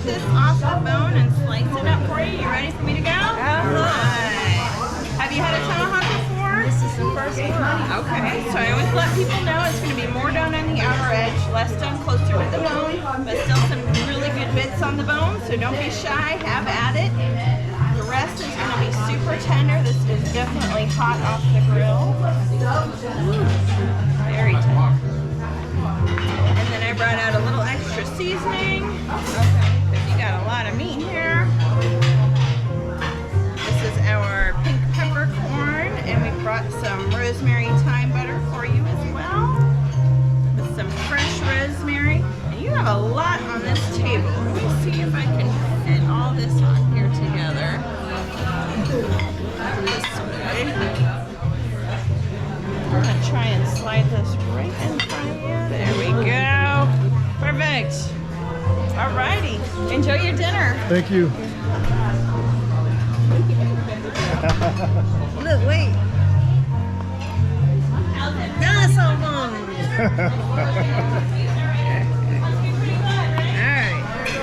this off the bone and slice it up for you. You ready for me to go? Alright. Have you had a tomahawk before? This is the first one. Okay, so I always let people know it's going to be more done on the outer edge, less done closer to the bone, but still some really good bits on the bone, so don't be shy, have at it. The rest is going to be super tender. This is definitely hot off the grill. Very tender. And then I brought out a little extra seasoning, because you got a lot of meat here. This is our pink peppercorn, and we brought some rosemary thyme butter for you as well, with some fresh rosemary. And you have a lot on this table. Let me see if I can fit all this on here together. This way. I'm gonna try and slide this right in front of you. There we go. Perfect. Alrighty. Enjoy your dinner. Thank you. Look, wait. That's so long.